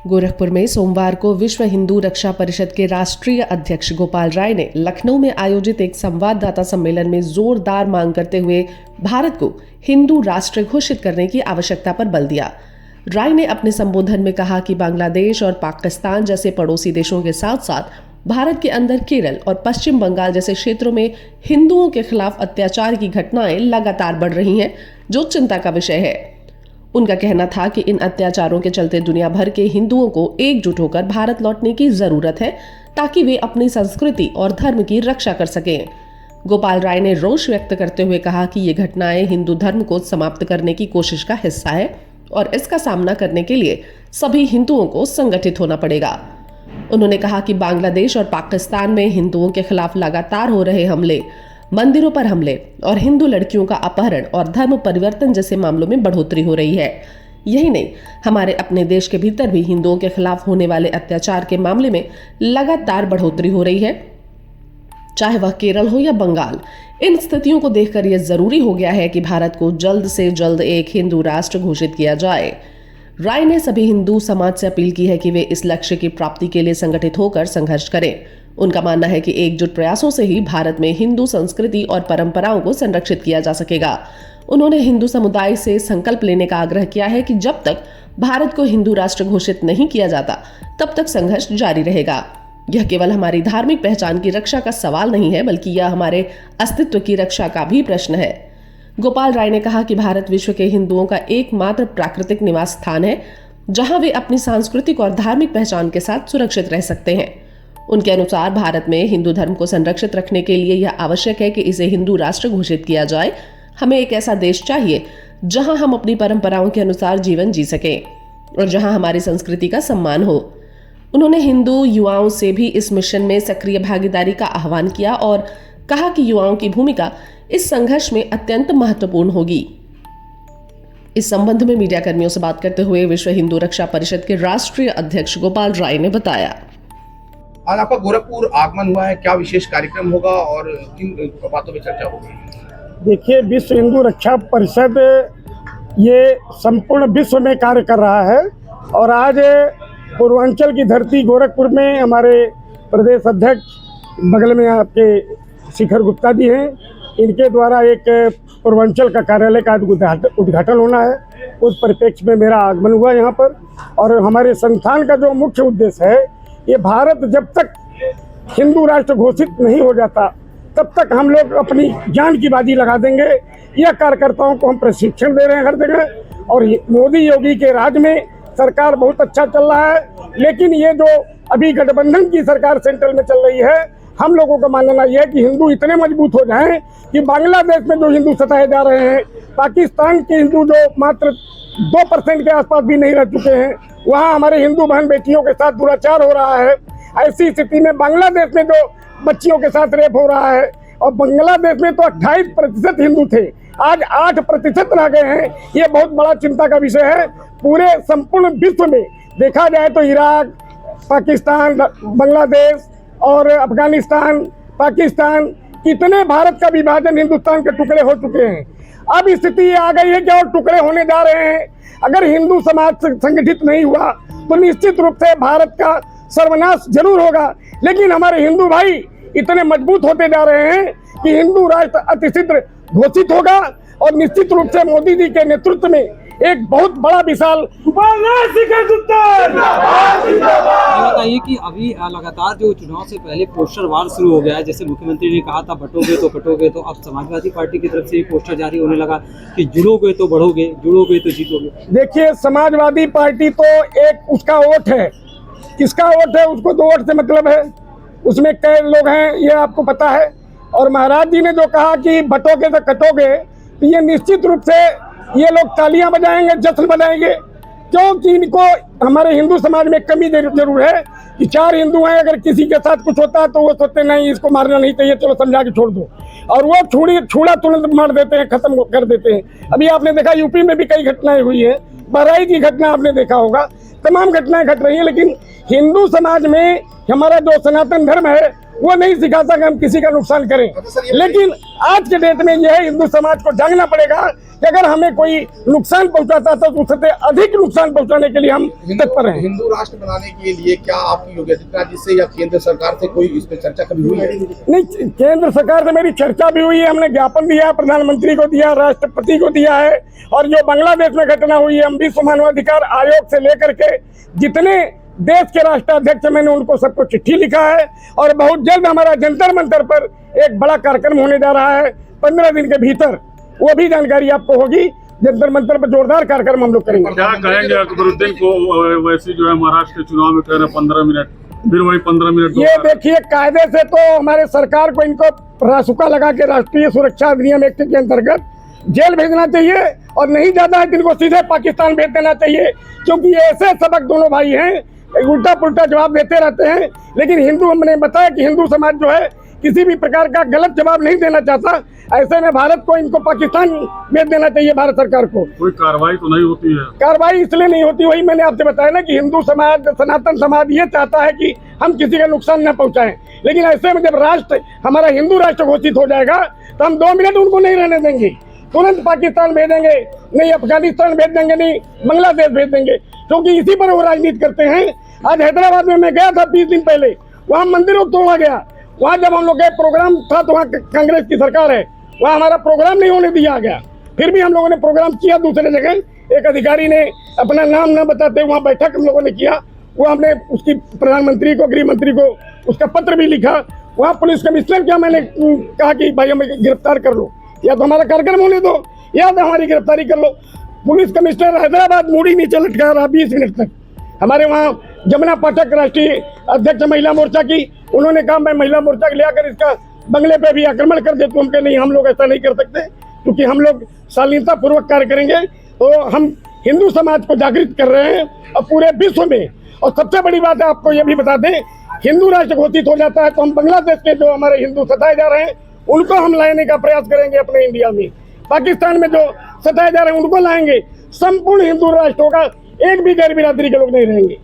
गोरखपुर में सोमवार को विश्व हिंदू रक्षा परिषद के राष्ट्रीय अध्यक्ष गोपाल राय ने लखनऊ में आयोजित एक संवाददाता सम्मेलन में जोरदार मांग करते हुए भारत को हिंदू राष्ट्र घोषित करने की आवश्यकता पर बल दिया। राय ने अपने संबोधन में कहा कि बांग्लादेश और पाकिस्तान जैसे पड़ोसी देशों के साथ साथ भारत के अंदर केरल और पश्चिम बंगाल जैसे क्षेत्रों में हिंदुओं के खिलाफ अत्याचार की घटनाएं लगातार बढ़ रही हैं, जो चिंता का विषय है। उनका कहना था कि इन अत्याचारों के चलते दुनिया भर के हिंदुओं को एकजुट होकर भारत लौटने की जरूरत है, ताकि वे अपनी संस्कृति और धर्म की रक्षा कर सकें। गोपाल राय ने रोष व्यक्त करते हुए कहा कि ये घटनाएं हिंदू धर्म को समाप्त करने की कोशिश का हिस्सा है और इसका सामना करने के लिए सभी हिंदुओं को संगठित होना पड़ेगा। उन्होंने कहा कि बांग्लादेश और पाकिस्तान में हिंदुओं के खिलाफ लगातार हो रहे हमले, मंदिरों पर हमले और हिंदू लड़कियों का अपहरण और धर्म परिवर्तन जैसे मामलों में बढ़ोतरी हो रही है। यही नहीं, हमारे अपने देश के भीतर भी हिंदुओं के खिलाफ होने वाले अत्याचार के मामले में लगातार बढ़ोतरी हो रही है, चाहे वह केरल हो या बंगाल। इन स्थितियों को देखकर यह जरूरी हो गया है कि भारत को जल्द से जल्द एक हिंदू राष्ट्र घोषित किया जाए। राय ने सभी हिंदू समाज से अपील की है कि वे इस लक्ष्य की प्राप्ति के लिए संगठित होकर संघर्ष करें। उनका मानना है कि एकजुट प्रयासों से ही भारत में हिंदू संस्कृति और परंपराओं को संरक्षित किया जा सकेगा। उन्होंने हिंदू समुदाय से संकल्प लेने का आग्रह किया है कि जब तक भारत को हिंदू राष्ट्र घोषित नहीं किया जाता, तब तक संघर्ष जारी रहेगा। यह केवल हमारी धार्मिक पहचान की रक्षा का सवाल नहीं है, बल्कि यह हमारे अस्तित्व की रक्षा का भी प्रश्न है। गोपाल राय ने कहा कि भारत विश्व के हिंदुओं का एकमात्र प्राकृतिक निवास स्थान है, जहां वे अपनी सांस्कृतिक और धार्मिक पहचान के साथ सुरक्षित रह सकते हैं। उनके अनुसार भारत में हिंदू धर्म को संरक्षित रखने के लिए यह आवश्यक है कि इसे हिंदू राष्ट्र घोषित किया जाए। हमें एक ऐसा देश चाहिए जहां हम अपनी परंपराओं के अनुसार जीवन जी सकें और जहां हमारी संस्कृति का सम्मान हो। उन्होंने हिंदू युवाओं से भी इस मिशन में सक्रिय भागीदारी का आह्वान किया और कहा कि युवाओं की भूमिका इस संघर्ष में अत्यंत महत्वपूर्ण होगी। इस संबंध में मीडिया कर्मियों से बात करते हुए विश्व हिंदू रक्षा परिषद के राष्ट्रीय अध्यक्ष गोपाल राय ने बताया, आज आपका गोरखपुर आगमन हुआ है, क्या विशेष कार्यक्रम होगा और किन बातों में चर्चा होगी? देखिए, विश्व हिंदू रक्षा परिषद ये संपूर्ण विश्व में कार्य कर रहा है और आज पूर्वांचल की धरती गोरखपुर में हमारे प्रदेश अध्यक्ष बगल में आपके शिखर गुप्ता जी हैं, इनके द्वारा एक पूर्वांचल का कार्यालय का उद्घाटन होना है। उस परिप्रेक्ष्य में मेरा आगमन हुआ यहाँ पर। और हमारे संस्थान का जो मुख्य उद्देश्य है, ये भारत जब तक हिंदू राष्ट्र घोषित नहीं हो जाता, तब तक हम लोग अपनी जान की बाजी लगा देंगे। यह कार्यकर्ताओं को हम प्रशिक्षण दे रहे हैं हर जगह। और मोदी योगी के राज में सरकार बहुत अच्छा चल रहा है, लेकिन ये जो अभी गठबंधन की सरकार सेंट्रल में चल रही है, हम लोगों का मानना यह है कि हिंदू इतने मजबूत हो जाएं कि बांग्लादेश में जो हिंदू सताए जा रहे हैं, पाकिस्तान के हिंदू जो मात्र 2% के आसपास भी नहीं रह चुके हैं, वहाँ हमारे हिंदू बहन बेटियों के साथ दुराचार हो रहा है। ऐसी स्थिति में बांग्लादेश में जो बच्चियों के साथ रेप हो रहा है, और बांग्लादेश में तो 28% हिंदू थे, आज 8% रह गए हैं। ये बहुत बड़ा चिंता का विषय है। पूरे संपूर्ण विश्व में देखा जाए तो इराक, पाकिस्तान, बांग्लादेश और अफगानिस्तान, पाकिस्तान, कितने भारत का विभाजन हिंदुस्तान के टुकड़े हो चुके हैं। अब स्थिति ये आ गई है कि और टुकड़े होने जा रहे हैं। अगर हिंदू समाज संगठित नहीं हुआ तो निश्चित रूप से भारत का सर्वनाश जरूर होगा। लेकिन हमारे हिंदू भाई इतने मजबूत होते जा रहे हैं कि हिंदू राष्ट्र अतिशीघ्र घोषित होगा और निश्चित रूप से मोदी जी के नेतृत्व में एक बहुत बड़ा विशाल बताइए कि अभी लगातार जो चुनाव से पहले पोस्टर वार शुरू हो गया है। जैसे मुख्यमंत्री ने कहा था बटोगे तो कटोगे, तो अब समाजवादी पार्टी की तरफ से पोस्टर जारी होने लगा कि जुड़ोगे तो बढ़ोगे, जुड़ोगे तो जीतोगे। देखिए, समाजवादी पार्टी तो एक उसका वोट है, किसका वोट है उसको तो वोट से मतलब है। उसमें कई लोग हैं, ये आपको पता है। और महाराज जी ने जो कहा कि बटोगे तो कटोगे, तो ये निश्चित रूप से ये लोग तालियां बजाएंगे, जश्न बजाएंगे, क्योंकि इनको हमारे हिंदू समाज में कमी जरूर है कि 4 हिंदू हैं, अगर किसी के साथ कुछ होता है तो वो सोचते नहीं इसको मारना नहीं चाहिए, चलो समझा के छोड़ दो, और वो छुड़ा तुरंत मार देते हैं, खत्म कर देते हैं। अभी आपने देखा यूपी में भी कई घटनाएं हुई हैं, बहराइच की घटना आपने देखा होगा, तमाम घटनाएं घट रही हैं। लेकिन हिंदू समाज में हमारा जो सनातन धर्म है वो नहीं सिखाता कि हम किसी का नुकसान करें। सर, ये लेकिन आज के डेट में ये है, हिंदू समाज को जागना पड़ेगा कि अगर हमें कोई नुकसान पहुंचाता है तो उससे अधिक नुकसान पहुंचाने के लिए हम तत्पर हैं। हिंदू राष्ट्र बनाने के लिए क्या आपकी योगी आदित्यनाथ जी से या केंद्र सरकार से कोई इस पे चर्चा कभी हुई है? नहीं, केंद्र सरकार से मेरी चर्चा भी हुई है, हमने ज्ञापन दिया, प्रधानमंत्री को दिया, राष्ट्रपति को दिया है। और जो बांग्लादेश में घटना हुई है, हम विश्व मानवाधिकार आयोग से लेकर के जितने देश के राष्ट्राध्यक्ष, मैंने उनको सबको चिट्ठी लिखा है। और बहुत जल्द हमारा जंतर मंतर पर एक बड़ा कार्यक्रम होने जा रहा है 15 दिन के भीतर, वो भी जानकारी आपको होगी। जंतर मंतर पर जोरदार कार्यक्रम हम लोग करेंगे। क्या कहेंगे अकबरुद्दीन को? वैसे जो है महाराष्ट्र के चुनाव में कह रहे 15 मिनट, फिर वही 15 मिनट। ये देखिए, कायदे से तो हमारे सरकार को इनको रासुका लगा के राष्ट्रीय सुरक्षा अधिनियम एक्ट के अंतर्गत जेल भेजना चाहिए, और नहीं ज्यादा है इनको सीधे पाकिस्तान भेज देना चाहिए, क्योंकि ये ऐसे सबक दोनों भाई हैं, उल्टा पुल्टा जवाब देते रहते हैं। लेकिन हिंदू, हमने बताया कि हिंदू समाज जो है किसी भी प्रकार का गलत जवाब नहीं देना चाहता। ऐसे में भारत को इनको पाकिस्तान भेज देना चाहिए, भारत सरकार को। कोई कार्रवाई तो नहीं होती है? कार्रवाई इसलिए नहीं होती, वही मैंने आपसे बताया ना कि हिंदू समाज, सनातन समाज ये चाहता है कि हम किसी का नुकसान न पहुंचाएं। लेकिन ऐसे में जब राष्ट्र, हमारा हिंदू राष्ट्र घोषित हो जाएगा तो हम 2 मिनट उनको नहीं रहने देंगे, तुरंत पाकिस्तान भेजेंगे, नहीं अफगानिस्तान भेज देंगे, नहीं बांग्लादेश भेज देंगे, क्योंकि इसी पर वो राजनीति करते हैं। आज हैदराबाद में मैं गया था 20 दिन पहले, वहाँ मंदिर को तोड़ा गया। वहाँ जब हम लोग गए, प्रोग्राम था, तो वहाँ कांग्रेस की सरकार है, वहाँ हमारा प्रोग्राम नहीं होने दिया गया। फिर भी हम लोगों ने प्रोग्राम किया दूसरे जगह। एक अधिकारी ने अपना नाम न बताते वहाँ बैठक हम लोगों ने किया, वो हमने उसकी प्रधानमंत्री को, गृह मंत्री को उसका पत्र भी लिखा। वहाँ पुलिस कमिश्नर क्या, मैंने कहा कि भाई हमें गिरफ्तार कर लो, या तो हमारा कार्यक्रम होने दो, या तो हमारी गिरफ्तारी कर लो। पुलिस कमिश्नर हैदराबाद मूडी नीचे लटका रहा 20 मिनट तक। हमारे वहाँ जमुना पाठक, राष्ट्रीय अध्यक्ष महिला मोर्चा की, उन्होंने कहा मैं महिला मोर्चा ले आकर इसका बंगले पे भी आक्रमण कर देता हूँ। नहीं, हम लोग ऐसा नहीं कर सकते, क्योंकि हम लोग शालीनता पूर्वक कार्य करेंगे। तो हम हिंदू समाज को जागृत कर रहे हैं और पूरे विश्व में। और सबसे बड़ी बात है, आपको ये भी बता दें, हिंदू राष्ट्र घोषित हो जाता है तो हम बांग्लादेश के जो हमारे हिंदू सताए जा रहे हैं उनको हम लाने का प्रयास करेंगे अपने इंडिया में। पाकिस्तान में जो सताए जा रहे हैं उनको लाएंगे। संपूर्ण हिंदू राष्ट्र होगा, एक भी गैर बिरादरी के लोग नहीं रहेंगे।